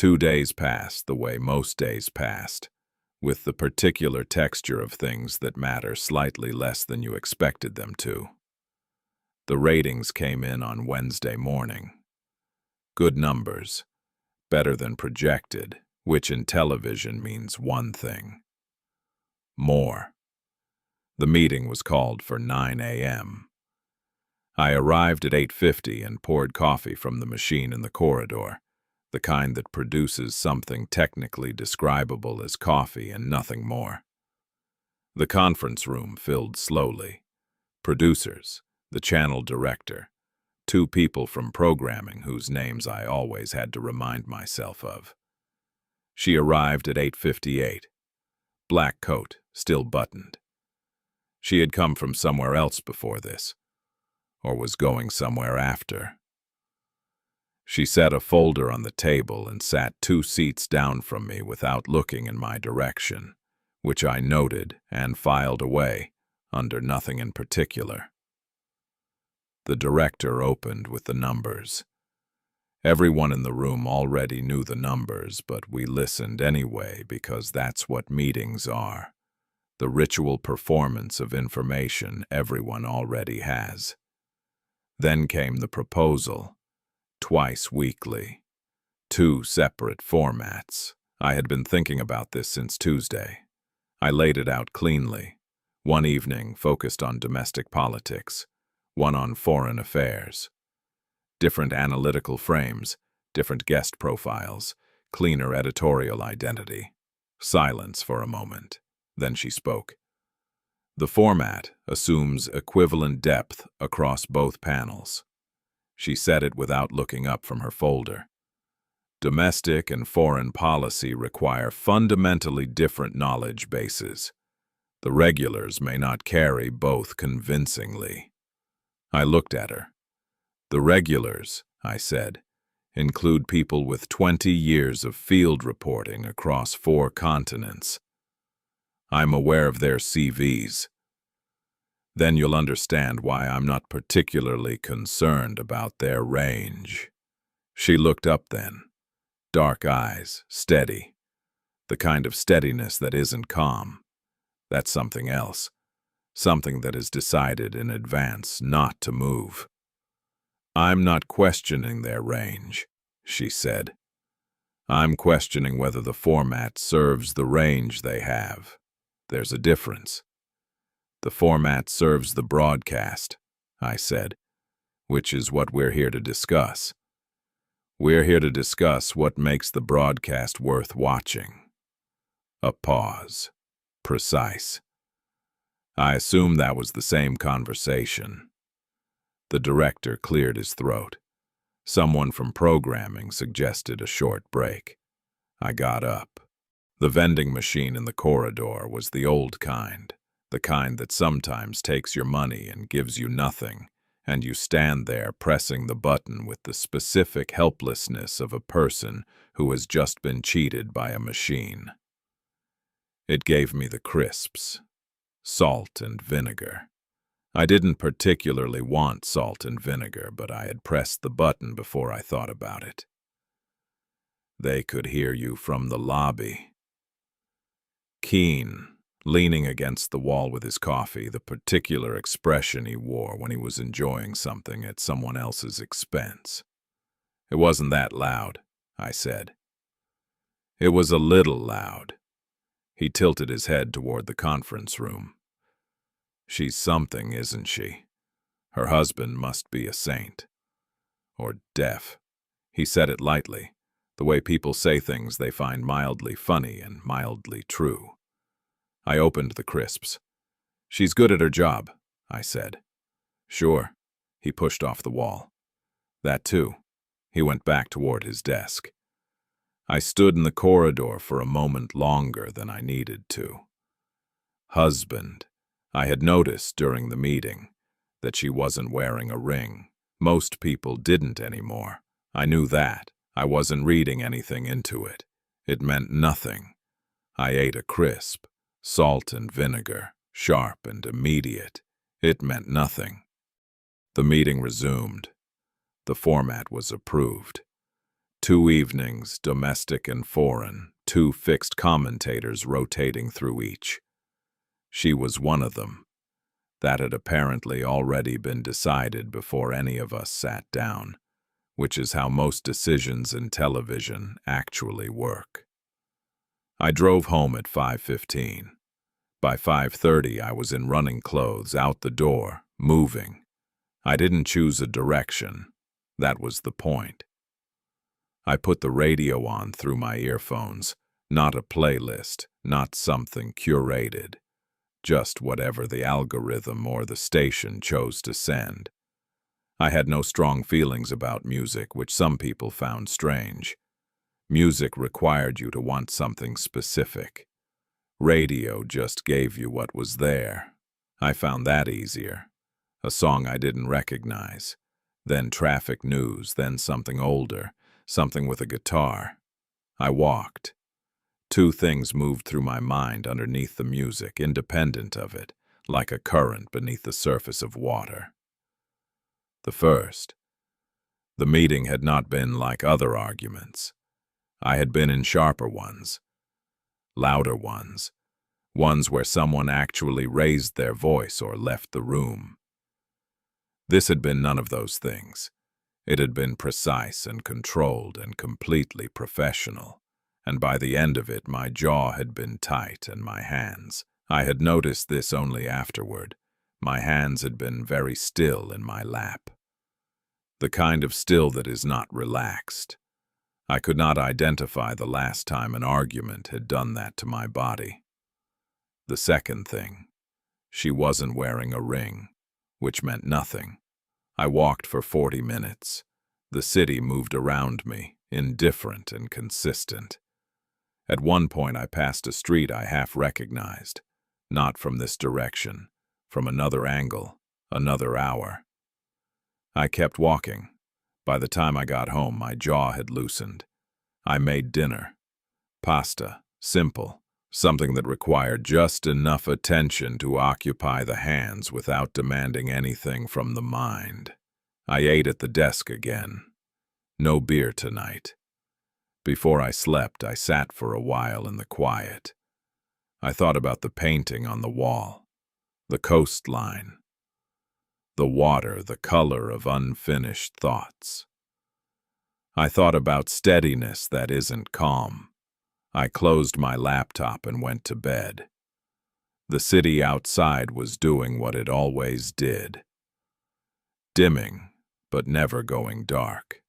2 days passed the way most days passed, with the particular texture of things that matter slightly less than you expected them to. The ratings came in on Wednesday morning. Good numbers, better than projected, which in television means one thing. More. The meeting was called for 9 a.m. I arrived at 8:50 and poured coffee from the machine in the corridor, the kind that produces something technically describable as coffee and nothing more. The conference room filled slowly. Producers, the channel director, 2 people from programming whose names I always had to remind myself of. She arrived at 8:58. Black coat, still buttoned. She had come from somewhere else before this, or was going somewhere after. She set a folder on the table and sat 2 seats down from me without looking in my direction, which I noted and filed away, under nothing in particular. The director opened with the numbers. Everyone in the room already knew the numbers, but we listened anyway because that's what meetings are. The ritual performance of information everyone already has. Then came the proposal, twice weekly, 2 separate formats. I had been thinking about this since Tuesday. I laid it out cleanly. One evening focused on domestic politics, one on foreign affairs. Different analytical frames, different guest profiles, cleaner editorial identity. Silence for a moment. Then she spoke. The format assumes equivalent depth across both panels. She said it without looking up from her folder. Domestic and foreign policy require fundamentally different knowledge bases. The regulars may not carry both convincingly. I looked at her. The regulars, I said, include people with 20 years of field reporting across 4 continents. I'm aware of their CVs. Then you'll understand why I'm not particularly concerned about their range. She looked up then. Dark eyes, steady. The kind of steadiness that isn't calm. That's something else. Something that is decided in advance not to move. I'm not questioning their range, she said. I'm questioning whether the format serves the range they have. There's a difference. The format serves the broadcast, I said, which is what we're here to discuss. We're here to discuss what makes the broadcast worth watching. A pause. Precise. I assume that was the same conversation. The director cleared his throat. Someone from programming suggested a short break. I got up. The vending machine in the corridor was the old kind, the kind that sometimes takes your money and gives you nothing, and you stand there pressing the button with the specific helplessness of a person who has just been cheated by a machine. It gave me the crisps. Salt and vinegar. I didn't particularly want salt and vinegar, but I had pressed the button before I thought about it. They could hear you from the lobby. Keen, leaning against the wall with his coffee, the particular expression he wore when he was enjoying something at someone else's expense. It wasn't that loud, I said. It was a little loud. He tilted his head toward the conference room. She's something, isn't she? Her husband must be a saint. Or deaf. He said it lightly, the way people say things they find mildly funny and mildly true. I opened the crisps. She's good at her job, I said. Sure. He pushed off the wall. That too. He went back toward his desk. I stood in the corridor for a moment longer than I needed to. Husband. I had noticed during the meeting that she wasn't wearing a ring. Most people didn't anymore. I knew that. I wasn't reading anything into it. It meant nothing. I ate a crisp, salt and vinegar, sharp and immediate. It meant nothing. The meeting resumed. The format was approved. 2 evenings, domestic and foreign, 2 fixed commentators rotating through each. She was one of them. That had apparently already been decided before any of us sat down, which is how most decisions in television actually work. I drove home at 5:15. By 5:30, I was in running clothes, out the door, moving. I didn't choose a direction. That was the point. I put the radio on through my earphones, not a playlist, not something curated, just whatever the algorithm or the station chose to send. I had no strong feelings about music, which some people found strange. Music required you to want something specific. Radio just gave you what was there. I found that easier. A song I didn't recognize, then traffic news, then something older, something with a guitar. I walked. 2 things moved through my mind underneath the music, independent of it, like a current beneath the surface of water. The first, the meeting had not been like other arguments. I had been in sharper ones, louder ones where someone actually raised their voice or left the room. This had been none of those things. It had been precise and controlled and completely professional, and by the end of it my jaw had been tight and my hands. I had noticed this only afterward. My hands had been very still in my lap. The kind of still that is not relaxed. I could not identify the last time an argument had done that to my body. The second thing, she wasn't wearing a ring, which meant nothing. I walked for 40 minutes. The city moved around me, indifferent and consistent. At one point I passed a street I half recognized, not from this direction, from another angle, another hour. I kept walking. By the time I got home, my jaw had loosened. I made dinner. Pasta, simple, something that required just enough attention to occupy the hands without demanding anything from the mind. I ate at the desk again. No beer tonight. Before I slept, I sat for a while in the quiet. I thought about the painting on the wall, the coastline, the water, the color of unfinished thoughts. I thought about steadiness that isn't calm. I closed my laptop and went to bed. The city outside was doing what it always did. Dimming, but never going dark.